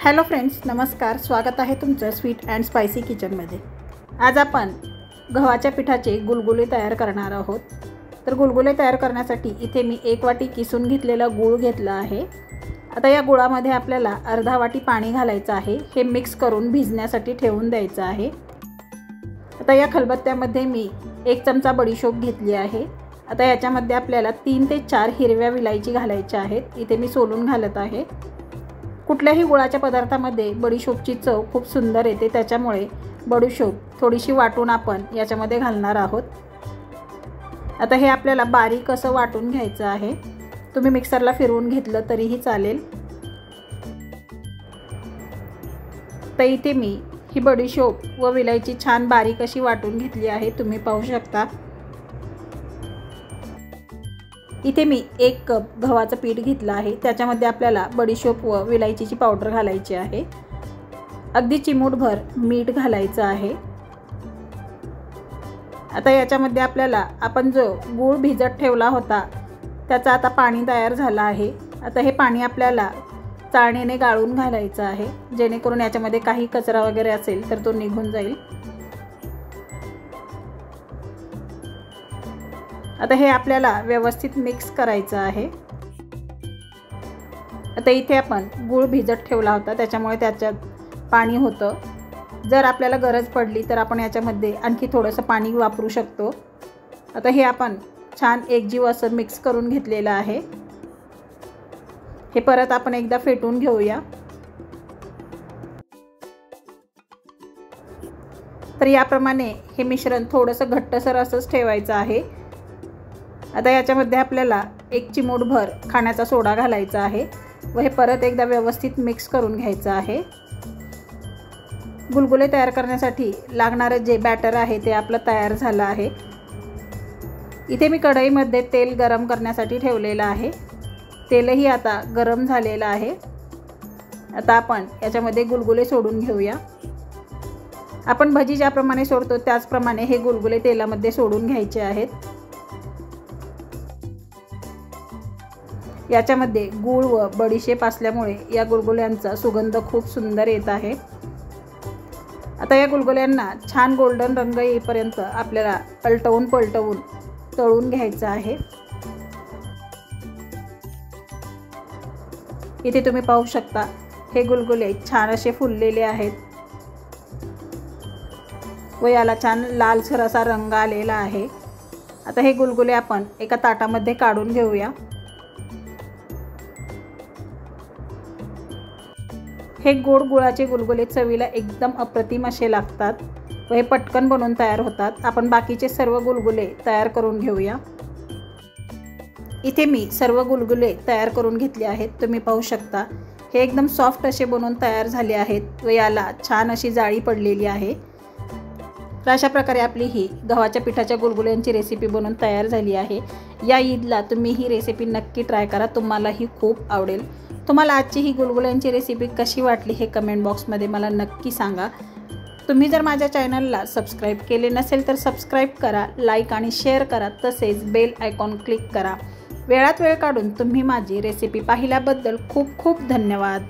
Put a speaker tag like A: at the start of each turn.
A: Hello friends, नमस्कार. स्वागत आहे तुमचं स्वीट अँड स्पायसी किचनमध्ये. आज आपण गव्हाच्या पिठाचे गुलगुले तयार करणार आहोत. तर गुलगुले तयार करण्यासाठी इथे मी 1 वाटी किसून घेतलेला गूळ घेतला आहे. आता या गुळामध्ये आपल्याला अर्धा वाटी पाणी घालायचं आहे. हे मिक्स करून भिजण्यासाठी ठेवून द्यायचं आहे. आता या खलबत्त्यामध्ये मी 1 चमचा बडीशोप घेतली आहे. आता याच्यामध्ये आपल्याला 3 ते 4 हिरव्या विलायची घालायच्या आहेत. इथे मी सोलून घालत आहे. कुठल्याही गुळाच्या पदार्थामध्ये बडीशोपची चव खूप सुंदर येते, त्याच्यामुळे बडीशोप थोडीशी वाटून आपण याच्यामध्ये घालणार आहोत. आता हे आपल्याला बारीक असं वाटून घ्यायचं आहे. तुम्ही मिक्सरला फिरवून घेतलं तरीही चालेल. तर इथे मी ही बडीशोप व विलायची छान बारीक अशी वाटून घेतली आहे, तुम्ही पाहू शकता. इथे मी 1 कप गव्हाचं पीठ घेतलं आहे. त्याच्यामध्ये आपल्याला बडीशोप व विलायचीची पावडर घालायची आहे. अगदी चिमूटभर मीठ घालायचं आहे. आता याच्यामध्ये आपल्याला आपण जो गूळ भिजत ठेवला होता त्याचा आता पाणी तयार झालं आहे. आता हे पाणी आपल्याला चाळणीने गाळून घालायचं आहे, जेणेकरून याच्यामध्ये काही कचरा वगैरे असेल तर तो निघून जाईल. आता हे आपल्याला व्यवस्थित मिक्स करायचं आहे. आता इथे आपण गूळ भिजत ठेवला होता, त्याच्यामुळे त्याच्यात पाणी होतं. जर आपल्याला गरज पडली तर आपण याच्यामध्ये आणखी थोडंसं पाणी वापरू शकतो. आता हे आपण छान एकजीव असं मिक्स करून घेतलेलं आहे. हे परत आपण एकदा फेटून घेऊया. तर याप्रमाणे हे मिश्रण थोडंसं घट्टसर असंच ठेवायचं आहे. आता याच्यामध्ये आपल्याला 1 चिमूटभर खाण्याचा सोडा घालायचा आहे व हे परत एकदा व्यवस्थित मिक्स करून घ्यायचं आहे. गुलगुले तयार करण्यासाठी लागणारं जे बॅटर आहे ते आपलं तयार झालं आहे. इथे मी कढईमध्ये तेल गरम करण्यासाठी ठेवलेलं आहे. तेलही आता गरम झालेलं आहे. आता आपण याच्यामध्ये गुलगुले सोडून घेऊया. आपण भजी ज्याप्रमाणे सोडतो त्याचप्रमाणे हे गुलगुले तेलामध्ये सोडून घ्यायचे आहेत. याच्यामध्ये गूळ व बडीशेप असल्यामुळे या गुलगुल्यांचा सुगंध खूप सुंदर येत आहे. आता या गुलगुल्यांना छान गोल्डन रंग येईपर्यंत आपल्याला पलटवून पलटवून तळून घ्यायचं आहे. इथे तुम्ही पाहू शकता हे गुलगुले छान असे फुललेले आहेत व याला छान लालसर असा रंग आलेला आहे. आता हे गुलगुले आपण एका ताटामध्ये काढून घेऊया. हे गोड गुळाचे गुलगुले चवीला एकदम अप्रतिम असे लागतात व हे पटकन बनवून तयार होतात. आपण बाकीचे सर्व गुलगुले तयार करून घेऊया. इथे मी सर्व गुलगुले तयार करून घेतले आहेत, तुम्ही पाहू शकता. हे एकदम सॉफ्ट असे बनवून तयार झाले आहेत व याला छान अशी जाळी पडलेली आहे. तर अशा प्रकारे आपली ही गव्हाच्या पिठाच्या गुलगुल्यांची रेसिपी बनवून तयार झाली आहे. या ईदला तुम्ही ही रेसिपी नक्की ट्राय करा, तुम्हालाही खूप आवडेल. तुम्हाला आजची ही गुलगुल्यांची रेसिपी कशी वाटली हे कमेंट बॉक्समध्ये मला नक्की सांगा. तुम्ही जर माझ्या चॅनलला सबस्क्राईब केले नसेल तर सबस्क्राईब करा, लाईक आणि शेअर करा, तसेच बेल आयकॉन क्लिक करा. वेळात वेळ काढून तुम्ही माझी रेसिपी पाहिल्याबद्दल खूप खूप धन्यवाद.